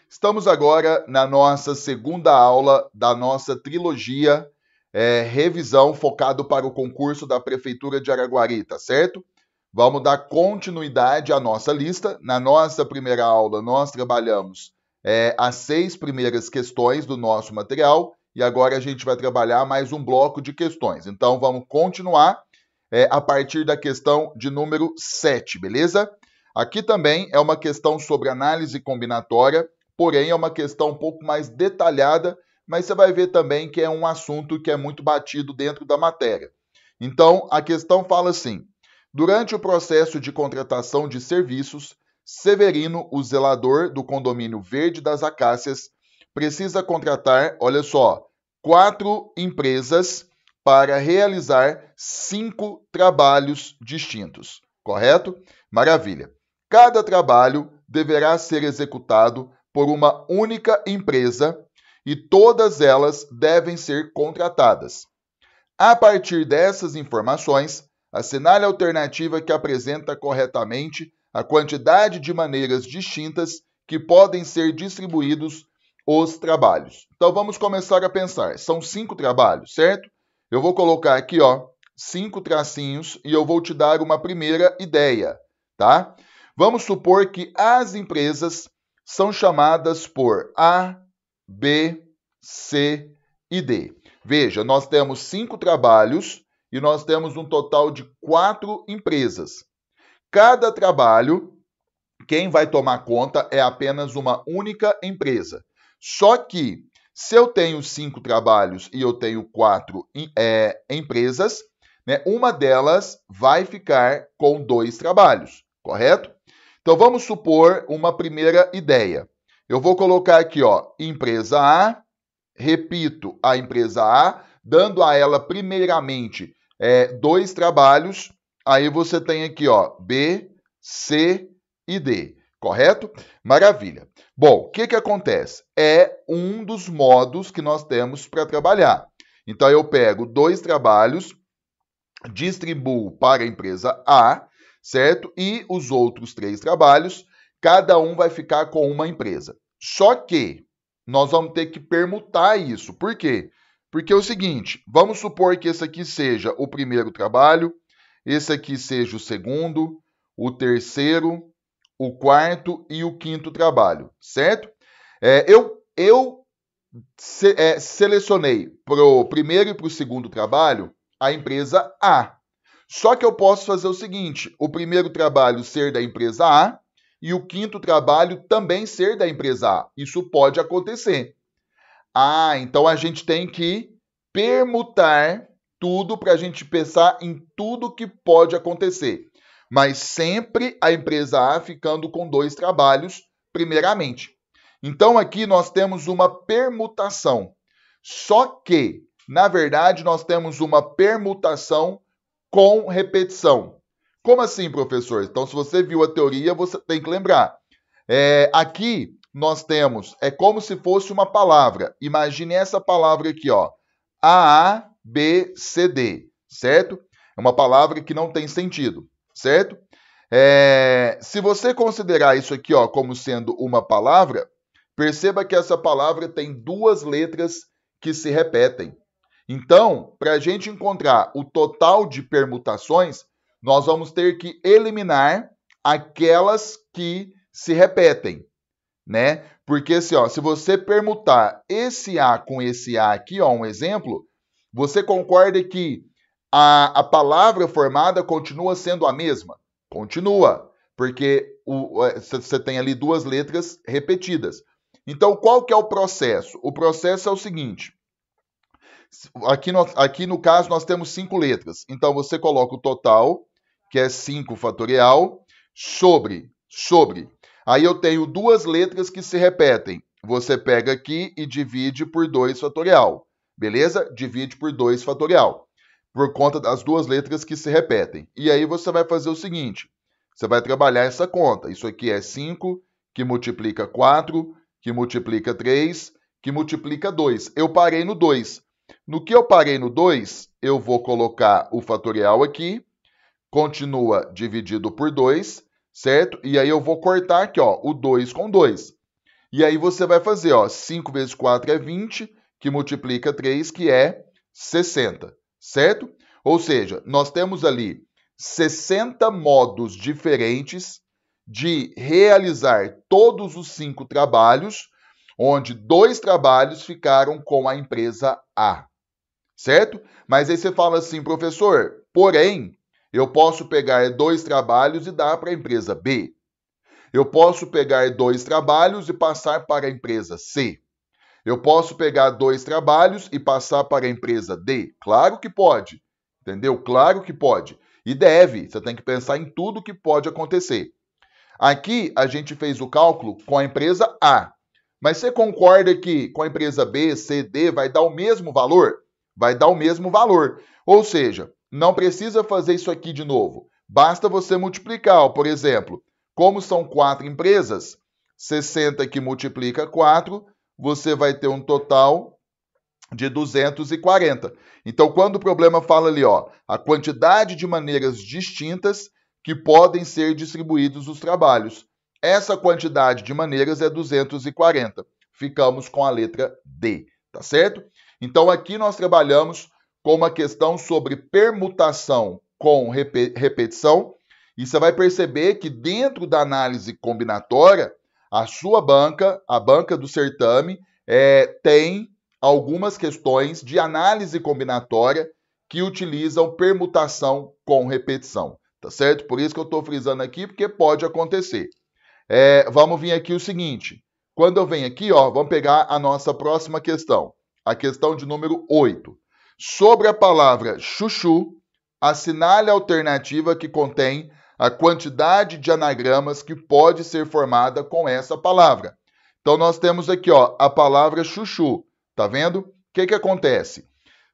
Estamos agora na nossa segunda aula da nossa trilogia Revisão focado para o concurso da Prefeitura de Araguari, tá certo? Vamos dar continuidade à nossa lista. Na nossa primeira aula, nós trabalhamos as 6 primeiras questões do nosso material e agora a gente vai trabalhar mais um bloco de questões. Então, vamos continuar a partir da questão de número 7, beleza? Aqui também é uma questão sobre análise combinatória, porém é uma questão um pouco mais detalhada, mas você vai ver também que é um assunto que é muito batido dentro da matéria. Então, a questão fala assim: durante o processo de contratação de serviços, Severino, o zelador do condomínio Verde das Acácias, precisa contratar, olha só, 4 empresas para realizar 5 trabalhos distintos, correto? Maravilha. Cada trabalho deverá ser executado por uma única empresa e todas elas devem ser contratadas. A partir dessas informações, assinale a alternativa que apresenta corretamente a quantidade de maneiras distintas que podem ser distribuídos os trabalhos. Então vamos começar a pensar. São 5 trabalhos, certo? Eu vou colocar aqui, 5 tracinhos e eu vou te dar uma primeira ideia, tá? Vamos supor que as empresas são chamadas por A, B, C e D. Veja, nós temos 5 trabalhos e nós temos um total de 4 empresas. Cada trabalho, quem vai tomar conta é apenas uma única empresa. Só que, se eu tenho 5 trabalhos e eu tenho 4 empresas, né, uma delas vai ficar com 2 trabalhos, correto? Então, vamos supor uma primeira ideia. Eu vou colocar aqui, empresa A, repito a empresa A, dando a ela primeiramente 2 trabalhos, aí você tem aqui, B, C e D, correto? Maravilha. Bom, o que acontece? É um dos modos que nós temos para trabalhar. Então, eu pego 2 trabalhos, distribuo para a empresa A, certo? E os outros 3 trabalhos, cada um vai ficar com uma empresa. Só que nós vamos ter que permutar isso. Por quê? Porque é o seguinte, vamos supor que esse aqui seja o primeiro trabalho, esse aqui seja o segundo, o terceiro, o quarto e o quinto trabalho, certo? Eu selecionei para o primeiro e para o segundo trabalho a empresa A. Só que eu posso fazer o seguinte, o primeiro trabalho ser da empresa A e o quinto trabalho também ser da empresa A. Isso pode acontecer. Então a gente tem que permutar tudo para a gente pensar em tudo que pode acontecer. Mas sempre a empresa A ficando com 2 trabalhos, primeiramente. Então aqui nós temos uma permutação. Só que, na verdade, nós temos uma permutação com repetição. Como assim, professor? Então, se você viu a teoria, você tem que lembrar. Aqui nós temos, é como se fosse uma palavra. Imagine essa palavra aqui, A, B, C, D, certo? É uma palavra que não tem sentido, certo? Se você considerar isso aqui, como sendo uma palavra, perceba que essa palavra tem 2 letras que se repetem. Então, para a gente encontrar o total de permutações, nós vamos ter que eliminar aquelas que se repetem, né? Porque se você permutar esse A com esse A aqui, um exemplo, você concorda que a palavra formada continua sendo a mesma? Continua, porque você tem ali 2 letras repetidas. Então, qual que é o processo? O processo é o seguinte. Aqui no caso, nós temos 5 letras. Então, você coloca o total, que é 5 fatorial, sobre. Aí eu tenho 2 letras que se repetem. Você pega aqui e divide por 2 fatorial. Beleza? Divide por 2 fatorial. Por conta das 2 letras que se repetem. E aí você vai fazer o seguinte. Você vai trabalhar essa conta. Isso aqui é 5, que multiplica 4, que multiplica 3, que multiplica 2. Eu parei no 2. No que eu parei no 2, eu vou colocar o fatorial aqui, continua dividido por 2, certo? E aí eu vou cortar aqui, o 2 com 2. E aí você vai fazer, ó, 5 vezes 4 é 20, que multiplica 3, que é 60, certo? Ou seja, nós temos ali 60 modos diferentes de realizar todos os 5 trabalhos, onde 2 trabalhos ficaram com a empresa A, certo? Mas aí você fala assim, professor, porém, eu posso pegar 2 trabalhos e dar para a empresa B. Eu posso pegar 2 trabalhos e passar para a empresa C. Eu posso pegar 2 trabalhos e passar para a empresa D? Claro que pode, entendeu? Claro que pode. E deve, você tem que pensar em tudo que pode acontecer. Aqui a gente fez o cálculo com a empresa A. Mas você concorda que com a empresa B, C, D vai dar o mesmo valor? Vai dar o mesmo valor. Ou seja, não precisa fazer isso aqui de novo. Basta você multiplicar, por exemplo, como são 4 empresas, 60 que multiplica 4, você vai ter um total de 240. Então, quando o problema fala ali, ó, a quantidade de maneiras distintas que podem ser distribuídos os trabalhos, essa quantidade de maneiras é 240. Ficamos com a letra D, tá certo? Então, aqui nós trabalhamos com uma questão sobre permutação com repetição, e você vai perceber que dentro da análise combinatória, a sua banca, a banca do certame, tem algumas questões de análise combinatória que utilizam permutação com repetição, tá certo? Por isso que eu estou frisando aqui, porque pode acontecer. Vamos vir aqui o seguinte, quando eu venho aqui, ó, vamos pegar a nossa próxima questão, a questão de número 8. Sobre a palavra chuchu, assinale a alternativa que contém a quantidade de anagramas que pode ser formada com essa palavra. Então, nós temos aqui, ó, a palavra chuchu. Tá vendo? O que acontece?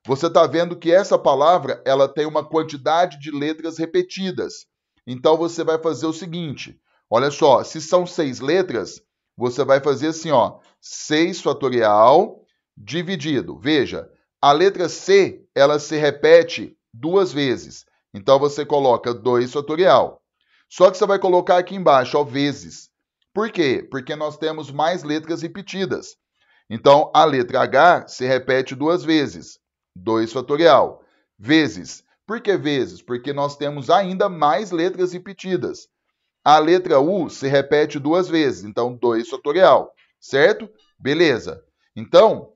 Você está vendo que essa palavra ela tem uma quantidade de letras repetidas. Então, você vai fazer o seguinte. Olha só, se são 6 letras, você vai fazer assim, ó, 6 fatorial dividido. Veja, a letra C, ela se repete 2 vezes. Então, você coloca 2 fatorial. Só que você vai colocar aqui embaixo, ó, vezes. Por quê? Porque nós temos mais letras repetidas. Então, a letra H se repete 2 vezes. 2 fatorial. Vezes. Por que vezes? Porque nós temos ainda mais letras repetidas. A letra U se repete 2 vezes. Então, 2 fatorial. Certo? Beleza. Então,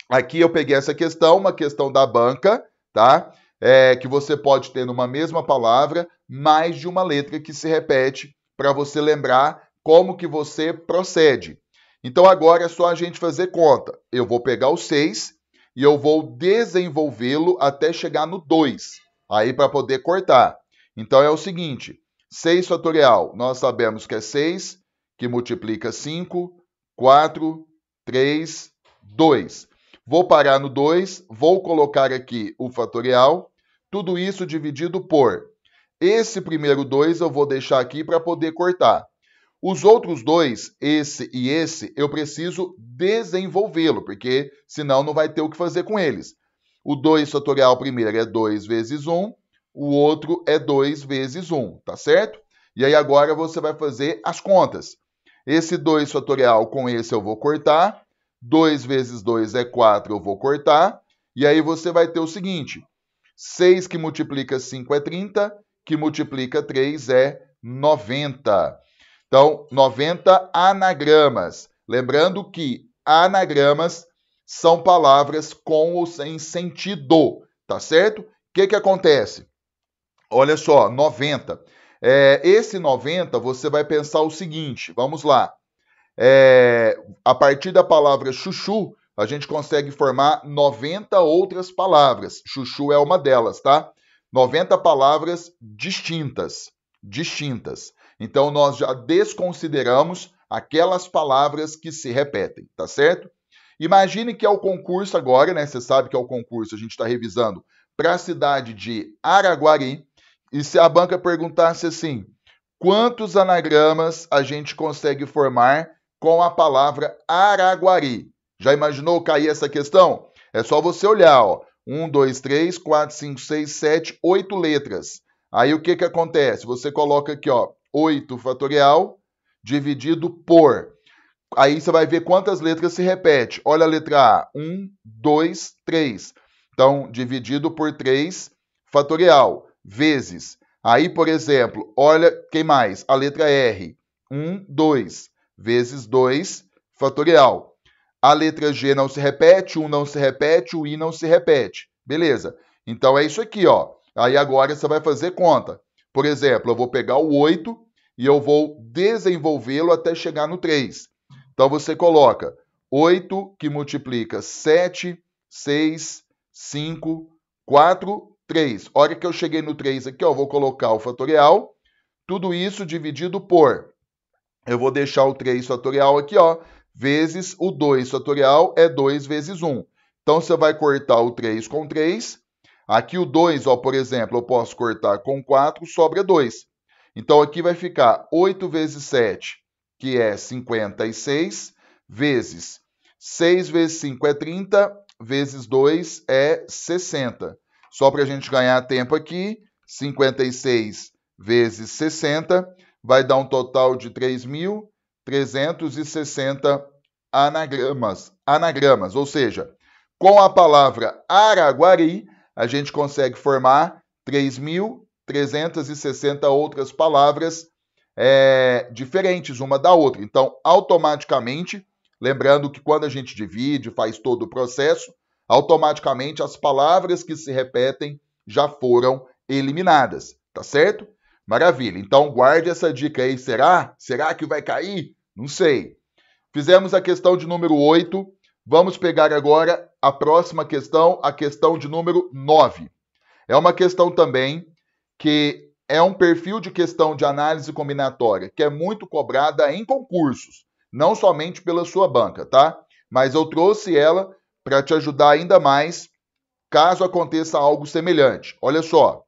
aqui eu peguei essa questão, uma questão da banca, tá? Que você pode ter numa mesma palavra mais de uma letra que se repete para você lembrar como que você procede. Então agora é só a gente fazer conta. Eu vou pegar o 6 e eu vou desenvolvê-lo até chegar no 2, aí para poder cortar. Então é o seguinte, 6 fatorial, nós sabemos que é 6, que multiplica 5, 4, 3, 2. Vou parar no 2, vou colocar aqui o fatorial, tudo isso dividido por. Esse primeiro 2 eu vou deixar aqui para poder cortar. Os outros 2, esse e esse, eu preciso desenvolvê-lo, porque senão não vai ter o que fazer com eles. O 2 fatorial primeiro é 2 vezes 1, o outro é 2 vezes 1, tá certo? E aí agora você vai fazer as contas. Esse 2 fatorial com esse eu vou cortar, 2 vezes 2 é 4, eu vou cortar, e aí você vai ter o seguinte, 6 que multiplica 5 é 30, que multiplica 3 é 90. Então, 90 anagramas. Lembrando que anagramas são palavras com ou sem sentido, tá certo? O que acontece? Olha só, 90. Esse 90, você vai pensar o seguinte, vamos lá. A partir da palavra chuchu, a gente consegue formar 90 outras palavras. Chuchu é uma delas, tá? 90 palavras distintas. Então, nós já desconsideramos aquelas palavras que se repetem, tá certo? Imagine que é o concurso agora, né? Você sabe que é o concurso, a gente está revisando para a cidade de Araguari. E se a banca perguntasse assim, quantos anagramas a gente consegue formar com a palavra Araguari? Já imaginou cair essa questão? É só você olhar, ó. 1, 2, 3, 4, 5, 6, 7, 8 letras. Aí o que acontece? Você coloca aqui, ó, 8 fatorial dividido por. Aí você vai ver quantas letras se repete. Olha a letra A, 1, 2, 3. Então, dividido por 3, fatorial, vezes. Aí, por exemplo, olha, quem mais? A letra R, 1, 2, vezes 2, fatorial. A letra G não se repete, o não se repete, o I não se repete. Beleza. Então, é isso aqui, ó. Aí, agora, você vai fazer conta. Por exemplo, eu vou pegar o 8 e eu vou desenvolvê-lo até chegar no 3. Então, você coloca 8 que multiplica 7, 6, 5, 4, 3. Hora que eu cheguei no 3 aqui, ó, vou colocar o fatorial. Tudo isso dividido por... Eu vou deixar o 3 fatorial aqui, ó, vezes o 2 fatorial é 2 vezes 1. Então, você vai cortar o 3 com 3. Aqui o 2, ó, por exemplo, eu posso cortar com 4, sobra 2. Então, aqui vai ficar 8 vezes 7, que é 56, vezes 6 vezes 5 é 30, vezes 2 é 60. Só para a gente ganhar tempo aqui, 56 vezes 60 vai dar um total de 3.360 anagramas. Ou seja, com a palavra Araguari, a gente consegue formar 3.360 outras palavras diferentes uma da outra. Então, automaticamente, lembrando que quando a gente divide, faz todo o processo, automaticamente as palavras que se repetem já foram eliminadas, tá certo? Maravilha. Então, guarde essa dica aí. Será? Será que vai cair? Não sei. Fizemos a questão de número 8. Vamos pegar agora a próxima questão, a questão de número 9. É uma questão também que é um perfil de questão de análise combinatória que é muito cobrada em concursos, não somente pela sua banca, tá? Mas eu trouxe ela para te ajudar ainda mais caso aconteça algo semelhante. Olha só.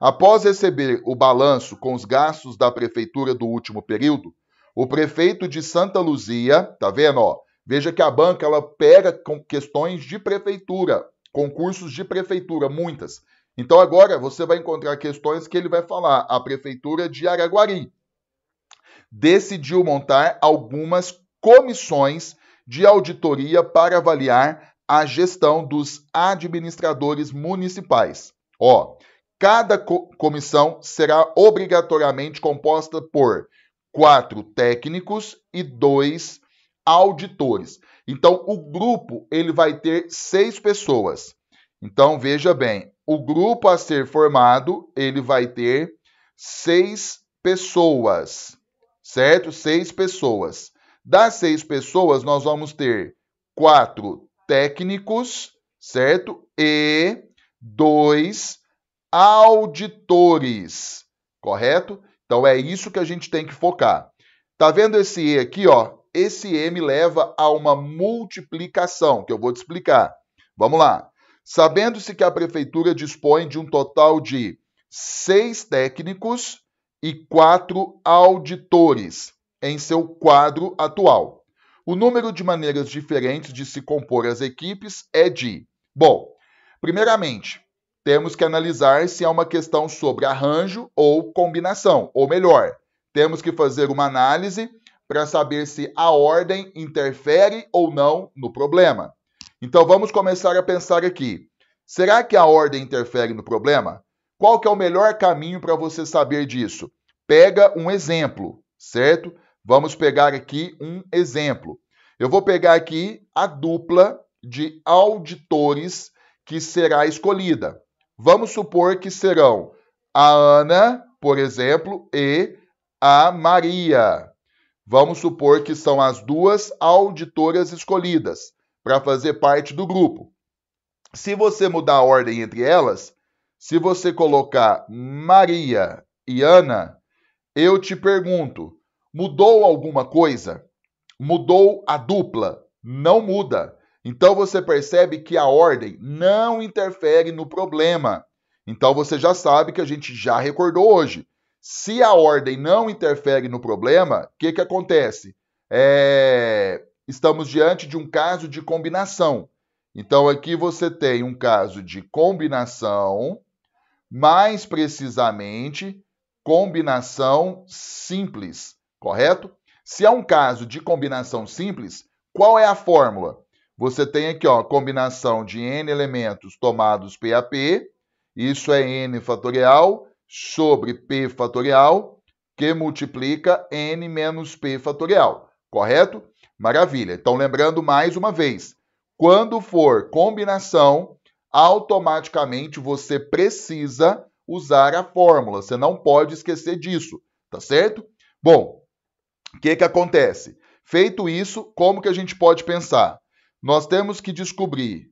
Após receber o balanço com os gastos da prefeitura do último período, o prefeito de Santa Luzia, tá vendo, ó? Veja que a banca ela pega com questões de prefeitura, concursos de prefeitura, muitas. Então agora você vai encontrar questões que ele vai falar. A prefeitura de Araguari decidiu montar algumas comissões de auditoria para avaliar a gestão dos administradores municipais. Ó, cada comissão será obrigatoriamente composta por 4 técnicos e 2 auditores. Então, o grupo ele vai ter 6 pessoas. Então, veja bem, o grupo a ser formado ele vai ter 6 pessoas, certo? 6 pessoas. Das 6 pessoas, nós vamos ter 4 técnicos, certo? E 2 auditores, correto? Então é isso que a gente tem que focar. Tá vendo esse E aqui, ó? Esse E me leva a uma multiplicação, que eu vou te explicar. Vamos lá. Sabendo-se que a prefeitura dispõe de um total de 6 técnicos e 4 auditores em seu quadro atual. O número de maneiras diferentes de se compor as equipes é de... Bom, primeiramente, temos que analisar se é uma questão sobre arranjo ou combinação. Ou melhor, temos que fazer uma análise para saber se a ordem interfere ou não no problema. Então vamos começar a pensar aqui. Será que a ordem interfere no problema? Qual que é o melhor caminho para você saber disso? Pega um exemplo, certo? Vamos pegar aqui um exemplo. Eu vou pegar aqui a dupla de auditores que será escolhida. Vamos supor que serão a Ana, por exemplo, e a Maria. Vamos supor que são as duas auditoras escolhidas para fazer parte do grupo. Se você mudar a ordem entre elas, se você colocar Maria e Ana, eu te pergunto, mudou alguma coisa? Mudou a dupla? Não muda. Então você percebe que a ordem não interfere no problema. Então você já sabe que a gente já recordou hoje. Se a ordem não interfere no problema, o que acontece? Estamos diante de um caso de combinação. Então aqui você tem um caso de combinação, mais precisamente, combinação simples, correto? Se é um caso de combinação simples, qual é a fórmula? Você tem aqui, ó, combinação de n elementos tomados P a P, isso é n fatorial sobre P fatorial, que multiplica n menos P fatorial, correto? Maravilha. Então, lembrando mais uma vez, quando for combinação, automaticamente você precisa usar a fórmula, você não pode esquecer disso, tá certo? Bom, o que acontece? Feito isso, como que a gente pode pensar? Nós temos que descobrir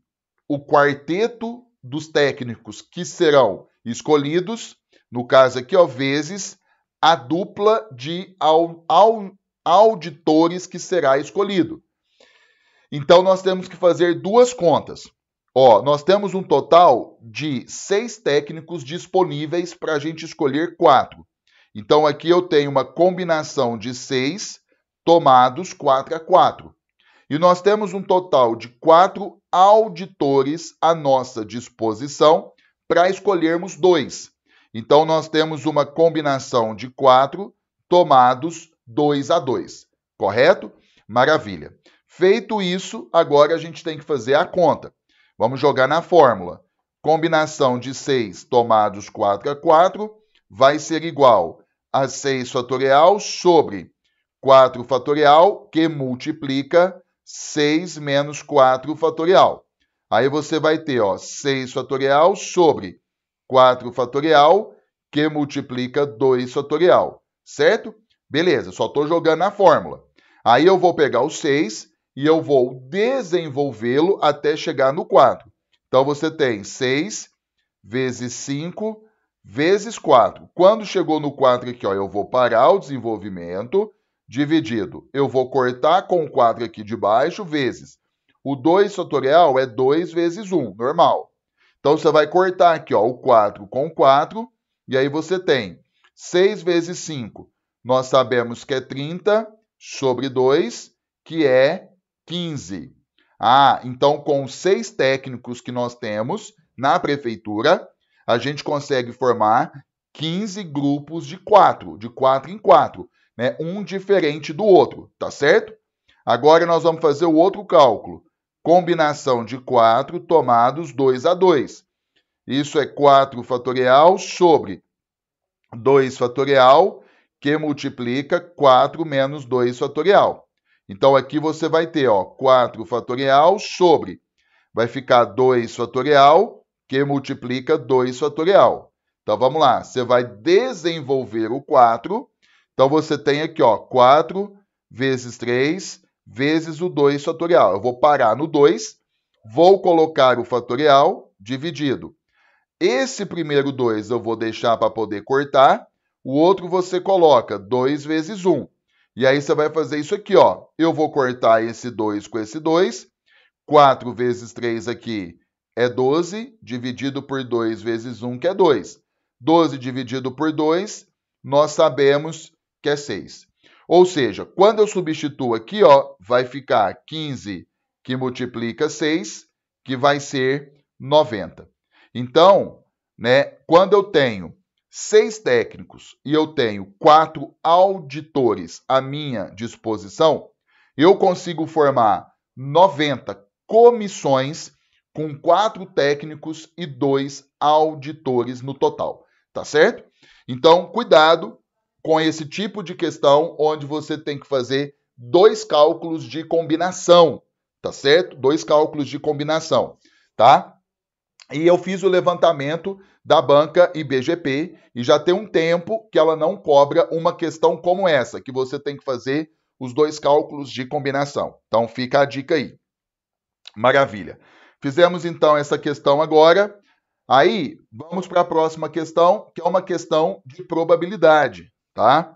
o quarteto dos técnicos que serão escolhidos, no caso aqui, ó, vezes a dupla de auditores que será escolhido. Então, nós temos que fazer duas contas. Ó, nós temos um total de 6 técnicos disponíveis para a gente escolher 4. Então, aqui eu tenho uma combinação de 6 tomados 4 a 4. E nós temos um total de 4 auditores à nossa disposição para escolhermos 2. Então, nós temos uma combinação de 4 tomados 2 a 2. Correto? Maravilha. Feito isso, agora a gente tem que fazer a conta. Vamos jogar na fórmula. Combinação de 6 tomados 4 a 4 vai ser igual a 6 fatorial sobre 4 fatorial, que multiplica 6 menos 4 fatorial. Aí você vai ter, ó, 6 fatorial sobre 4 fatorial, que multiplica 2 fatorial, certo? Beleza, só estou jogando na fórmula. Aí eu vou pegar o 6 e eu vou desenvolvê-lo até chegar no 4. Então, você tem 6 vezes 5 vezes 4. Quando chegou no 4 aqui, ó, eu vou parar o desenvolvimento, dividido. Eu vou cortar com o 4 aqui de baixo, vezes. O 2 fatorial é 2 vezes 1, normal. Então, você vai cortar aqui, ó, o 4 com 4, e aí você tem 6 vezes 5. Nós sabemos que é 30 sobre 2, que é 15. Ah, então com 6 técnicos que nós temos na prefeitura, a gente consegue formar 15 grupos de 4 em 4, né? Um diferente do outro, tá certo? Agora nós vamos fazer o outro cálculo. Combinação de 4 tomados 2 a 2. Isso é 4 fatorial sobre 2 fatorial, que multiplica 4 menos 2 fatorial. Então, aqui você vai ter, ó, 4 fatorial sobre, vai ficar 2 fatorial, que multiplica 2 fatorial. Então, vamos lá, você vai desenvolver o 4. Então, você tem aqui, ó, 4 vezes 3 vezes o 2 fatorial. Eu vou parar no 2, vou colocar o fatorial dividido. Esse primeiro 2 eu vou deixar para poder cortar, o outro você coloca 2 vezes 1. E aí você vai fazer isso aqui, ó. Eu vou cortar esse 2 com esse 2. 4 vezes 3 aqui é 12, dividido por 2 vezes 1, que é 2. 12 dividido por 2, nós sabemos que é 6. Ou seja, quando eu substituo aqui, ó, vai ficar 15, que multiplica 6, que vai ser 90. Então, né, quando eu tenho 6 técnicos e eu tenho 4 auditores à minha disposição, eu consigo formar 90 comissões com 4 técnicos e 2 auditores no total, tá certo? Então, cuidado com esse tipo de questão onde você tem que fazer 2 cálculos de combinação, tá certo? 2 cálculos de combinação, tá? E eu fiz o levantamento da banca IBGP e já tem um tempo que ela não cobra uma questão como essa, que você tem que fazer os 2 cálculos de combinação. Então fica a dica aí. Maravilha. Fizemos então essa questão agora. Aí vamos para a próxima questão, que é uma questão de probabilidade, tá?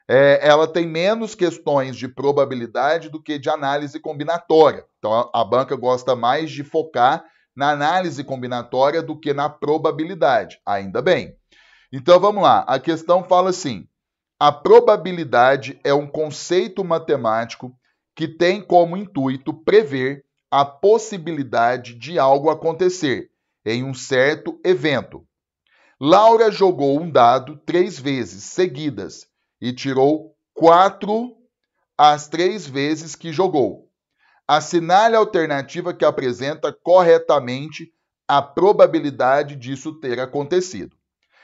Ela tem menos questões de probabilidade do que de análise combinatória. Então a banca gosta mais de focar na análise combinatória do que na probabilidade. Ainda bem. Então, vamos lá. A questão fala assim: a probabilidade é um conceito matemático que tem como intuito prever a possibilidade de algo acontecer em um certo evento. Laura jogou um dado 3 vezes seguidas e tirou 4 as 3 vezes que jogou. Assinale a alternativa que apresenta corretamente a probabilidade disso ter acontecido.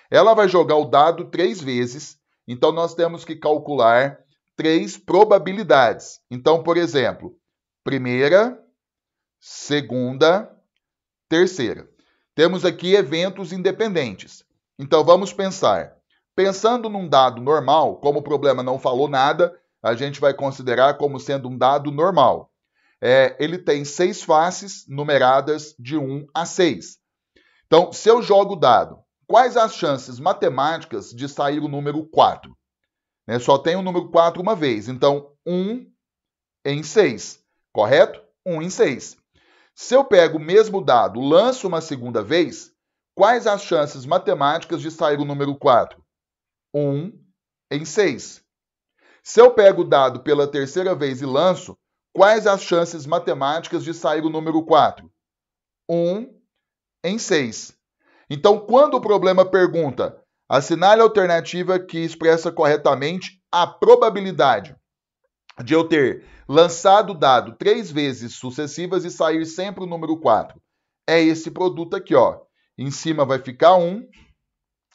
Ela vai jogar o dado 3 vezes, então nós temos que calcular 3 probabilidades. Então, por exemplo, primeira, segunda, terceira. Temos aqui eventos independentes. Então, vamos pensar. Pensando num dado normal, como o problema não falou nada, a gente vai considerar como sendo um dado normal. Ele tem 6 faces numeradas de 1 a 6. Então, se eu jogo o dado, quais as chances matemáticas de sair o número 4? Só tem o número 4 uma vez, então 1 em 6, correto? 1 em 6. Se eu pego o mesmo dado, lanço uma segunda vez, quais as chances matemáticas de sair o número 4? 1 em 6. Se eu pego o dado pela terceira vez e lanço, quais as chances matemáticas de sair o número 4? 1 em 6. Então, quando o problema pergunta, assinale a alternativa que expressa corretamente a probabilidade de eu ter lançado o dado 3 vezes sucessivas e sair sempre o número 4. É esse produto aqui, ó. Em cima vai ficar 1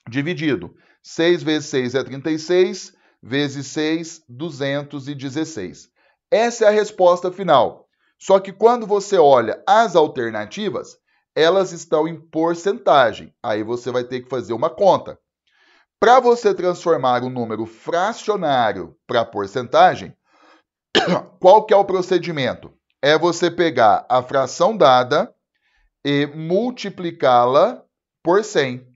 dividido. 6 vezes 6 é 36, vezes 6, 216. Essa é a resposta final. Só que quando você olha as alternativas, elas estão em porcentagem. Aí você vai ter que fazer uma conta. Para você transformar o número fracionário para porcentagem, qual que é o procedimento? É você pegar a fração dada e multiplicá-la por 100.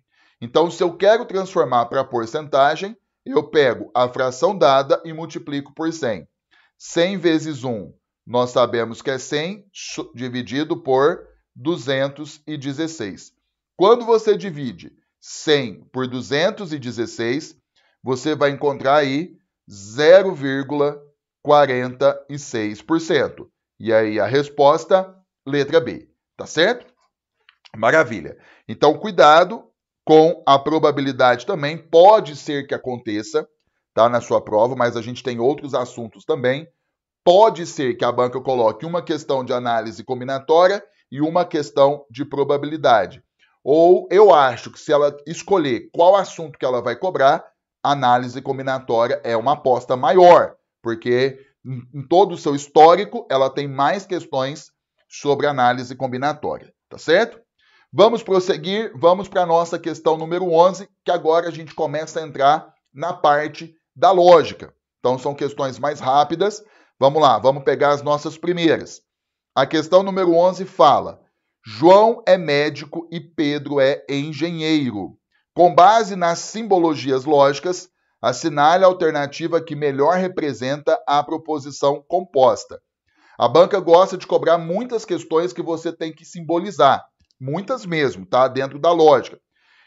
Então, se eu quero transformar para porcentagem, eu pego a fração dada e multiplico por 100. 100 vezes 1, nós sabemos que é 100, dividido por 216. Quando você divide 100 por 216, você vai encontrar aí 0,46%. E aí a resposta, letra B. Tá certo? Maravilha. Então, cuidado com a probabilidade também. Pode ser que aconteça, tá, na sua prova, mas a gente tem outros assuntos também. Pode ser que a banca coloque uma questão de análise combinatória e uma questão de probabilidade. Ou eu acho que se ela escolher qual assunto que ela vai cobrar, análise combinatória é uma aposta maior, porque em todo o seu histórico ela tem mais questões sobre análise combinatória, tá certo? Vamos prosseguir, vamos para a nossa questão número 11, que agora a gente começa a entrar na parte da lógica. Então são questões mais rápidas. Vamos lá, vamos pegar as nossas primeiras. A questão número 11 fala: João é médico e Pedro é engenheiro. Com base nas simbologias lógicas, assinale a alternativa que melhor representa a proposição composta. A banca gosta de cobrar muitas questões que você tem que simbolizar. Muitas mesmo, tá? Dentro da lógica.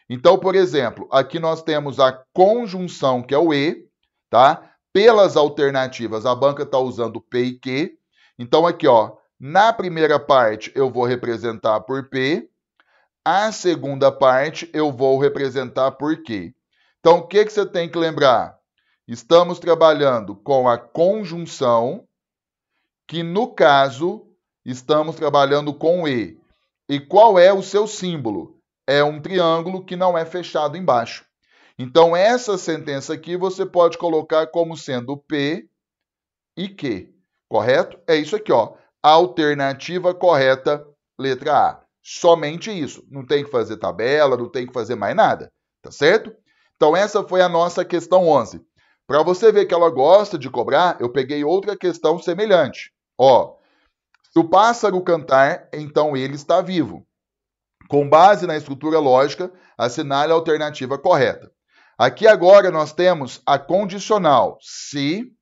Então, por exemplo, aqui nós temos a conjunção, que é o e, tá? Pelas alternativas, a banca está usando P e Q. Então, aqui, ó, na primeira parte eu vou representar por P, a segunda parte eu vou representar por Q. Então, o que você tem que lembrar? Estamos trabalhando com a conjunção, que no caso, estamos trabalhando com E. E qual é o seu símbolo? É um triângulo que não é fechado embaixo. Então, essa sentença aqui você pode colocar como sendo P e Q, correto? É isso aqui, ó. Alternativa correta, letra A. Somente isso. Não tem que fazer tabela, não tem que fazer mais nada, tá certo? Então, essa foi a nossa questão 11. Para você ver que ela gosta de cobrar, eu peguei outra questão semelhante. Ó, se o pássaro cantar, então ele está vivo. Com base na estrutura lógica, assinale a alternativa correta. Aqui agora nós temos a condicional, se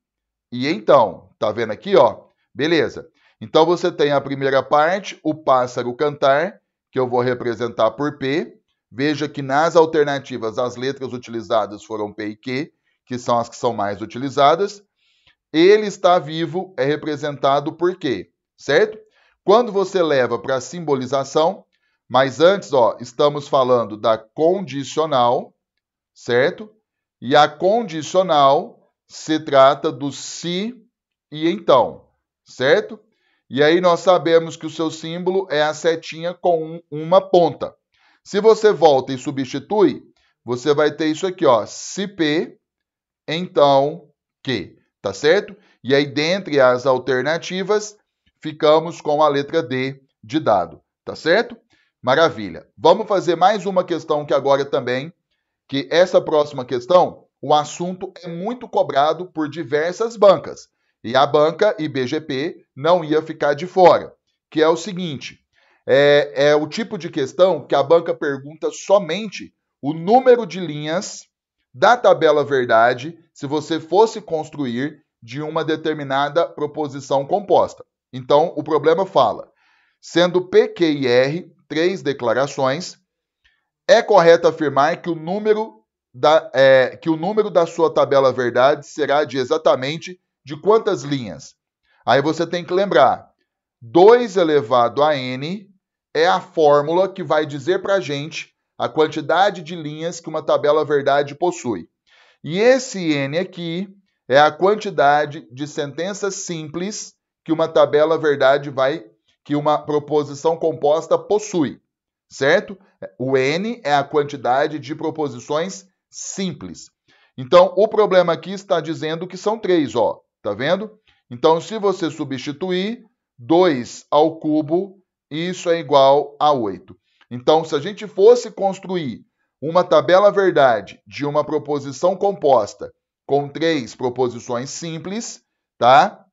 e então. Tá vendo aqui, ó? Beleza. Então você tem a primeira parte, o pássaro cantar, que eu vou representar por P. Veja que nas alternativas as letras utilizadas foram P e Q, que são as que são mais utilizadas. Ele está vivo é representado por Q, certo? Quando você leva para a simbolização, mas antes, ó, estamos falando da condicional, certo? E a condicional se trata do se e então, certo? E aí nós sabemos que o seu símbolo é a setinha com uma ponta. Se você volta e substitui, você vai ter isso aqui, ó, se P, então Q, tá certo? E aí, dentre as alternativas, ficamos com a letra D de dado, tá certo? Maravilha. Vamos fazer mais uma questão que agora também, que essa próxima questão, o assunto é muito cobrado por diversas bancas. E a banca IBGP não ia ficar de fora, que é o seguinte, é o tipo de questão que a banca pergunta somente o número de linhas da tabela verdade se você fosse construir de uma determinada proposição composta. Então, o problema fala, sendo P, Q e R, 3 declarações, é correto afirmar que o número da sua tabela verdade será de exatamente de quantas linhas? Aí você tem que lembrar, 2 elevado a n é a fórmula que vai dizer para a gente a quantidade de linhas que uma tabela verdade possui. E esse n aqui é a quantidade de sentenças simples que uma tabela verdade que uma proposição composta possui, certo? O n é a quantidade de proposições simples. Então, o problema aqui está dizendo que são 3, ó, tá vendo? Então, se você substituir 2 ao cubo, isso é igual a 8. Então, se a gente fosse construir uma tabela verdade de uma proposição composta com 3 proposições simples, tá?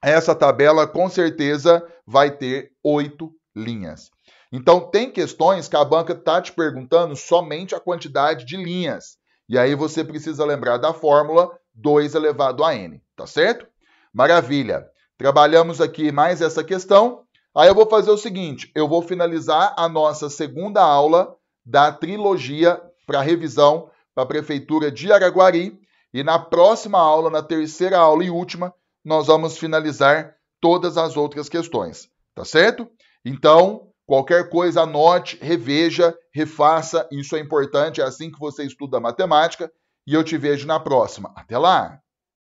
Essa tabela com certeza vai ter 8 linhas. Então, tem questões que a banca está te perguntando somente a quantidade de linhas. E aí você precisa lembrar da fórmula 2 elevado a n, tá certo? Maravilha. Trabalhamos aqui mais essa questão. Aí eu vou fazer o seguinte, eu vou finalizar a nossa segunda aula da trilogia para revisão para a Prefeitura de Araguari. E na próxima aula, na terceira aula e última, nós vamos finalizar todas as outras questões, tá certo? Então, qualquer coisa, anote, reveja, refaça, isso é importante, é assim que você estuda matemática, e eu te vejo na próxima. Até lá!